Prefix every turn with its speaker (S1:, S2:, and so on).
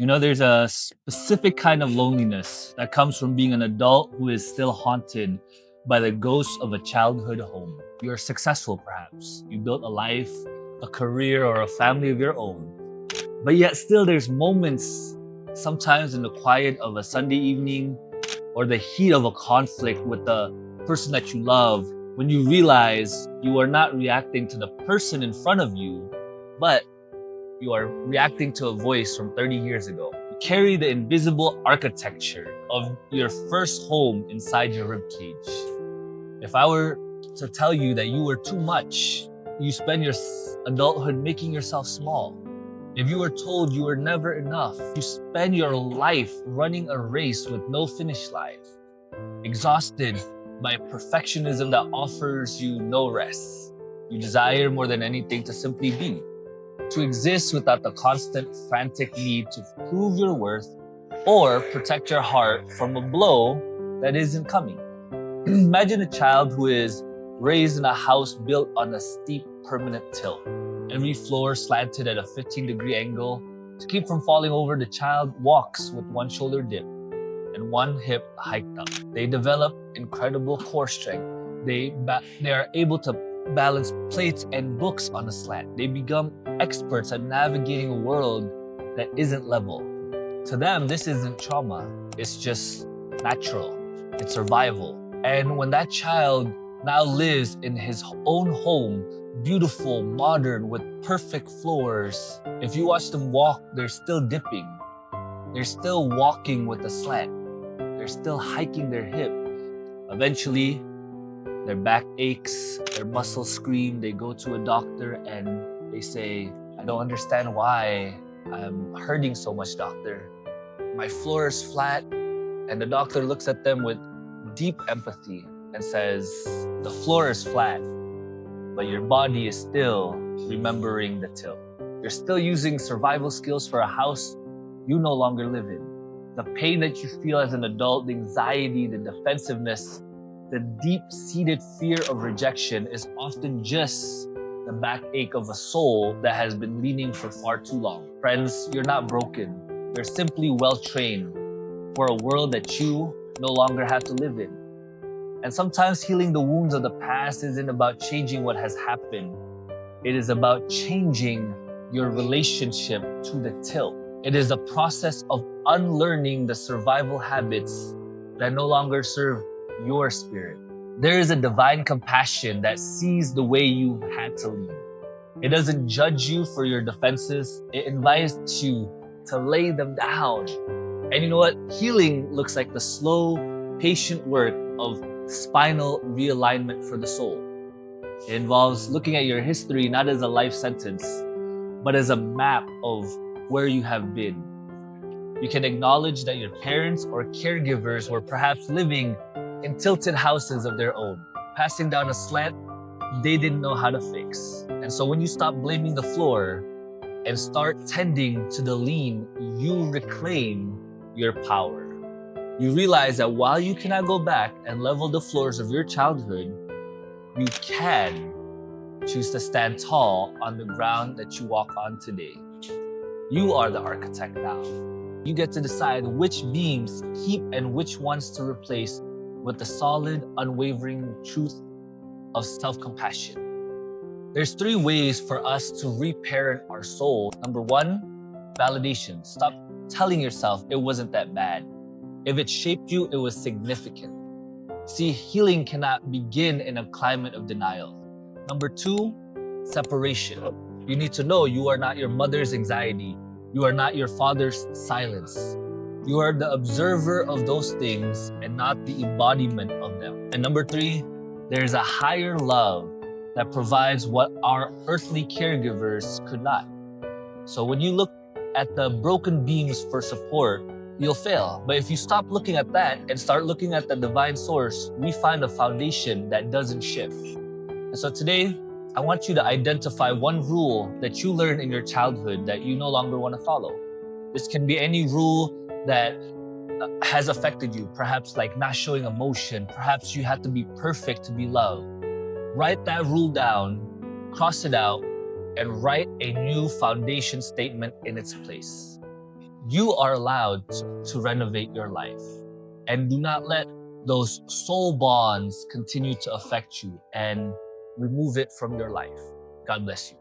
S1: There's a specific kind of loneliness that comes from being an adult who is still haunted by the ghosts of a childhood home. You're successful, perhaps. You built a life, a career, or a family of your own. But yet, still, there's moments, sometimes in the quiet of a Sunday evening or the heat of a conflict with the person that you love, when you realize you are not reacting to the person in front of you, but you are reacting to a voice from 30 years ago. You carry the invisible architecture of your first home inside your ribcage. If I were to tell you that you were too much, you spend your adulthood making yourself small. If you were told you were never enough, you spend your life running a race with no finish line, exhausted by perfectionism that offers you no rest. You desire more than anything to simply be, to exist without the constant, frantic need to prove your worth or protect your heart from a blow that isn't coming. Imagine a child who is raised in a house built on a steep, permanent tilt. Every floor slanted at a 15-degree angle. To keep from falling over, the child walks with one shoulder dipped and one hip hiked up. They develop incredible core strength. They are able to balance plates and books on a slant. They become experts at navigating a world that isn't level. To them, this isn't trauma. It's just natural. It's survival. And when that child now lives in his own home, beautiful, modern, with perfect floors, if you watch them walk, they're still dipping. They're still walking with a slant. They're still hiking their hip. Eventually, their back aches, their muscles scream, they go to a doctor and they say, "I don't understand why I'm hurting so much, doctor. My floor is flat." And the doctor looks at them with deep empathy and says, "The floor is flat, but your body is still remembering the tilt. You're still using survival skills for a house you no longer live in. The pain that you feel as an adult, the anxiety, the defensiveness, the deep-seated fear of rejection is often just the backache of a soul that has been leaning for far too long." Friends, you're not broken. You're simply well-trained for a world that you no longer have to live in. And sometimes healing the wounds of the past isn't about changing what has happened. It is about changing your relationship to the tilt. It is a process of unlearning the survival habits that no longer serve your spirit. There is a divine compassion that sees the way you've had to lead. It doesn't judge you for your defenses. It invites you to lay them down. And you know what? Healing looks like the slow, patient work of spinal realignment for the soul. It involves looking at your history not as a life sentence, but as a map of where you have been. You can acknowledge that your parents or caregivers were perhaps living in tilted houses of their own, passing down a slant they didn't know how to fix. And so when you stop blaming the floor and start tending to the lean, you reclaim your power. You realize that while you cannot go back and level the floors of your childhood, you can choose to stand tall on the ground that you walk on today. You are the architect now. You get to decide which beams to keep and which ones to replace with the solid, unwavering truth of self-compassion. There's 3 ways for us to reparent our soul. Number 1, validation. Stop telling yourself it wasn't that bad. If it shaped you, it was significant. See, healing cannot begin in a climate of denial. Number 2, separation. You need to know you are not your mother's anxiety. You are not your father's silence. You are the observer of those things and not the embodiment of them. And number 3, there is a higher love that provides what our earthly caregivers could not. So when you look at the broken beams for support, you'll fail. But if you stop looking at that and start looking at the divine source, we find a foundation that doesn't shift. And so today, I want you to identify one rule that you learned in your childhood that you no longer want to follow. This can be any rule that has affected you, perhaps like not showing emotion, perhaps you had to be perfect to be loved. Write that rule down, cross it out, and write a new foundation statement in its place. You are allowed to renovate your life. And do not let those soul bonds continue to affect you and remove it from your life. God bless you.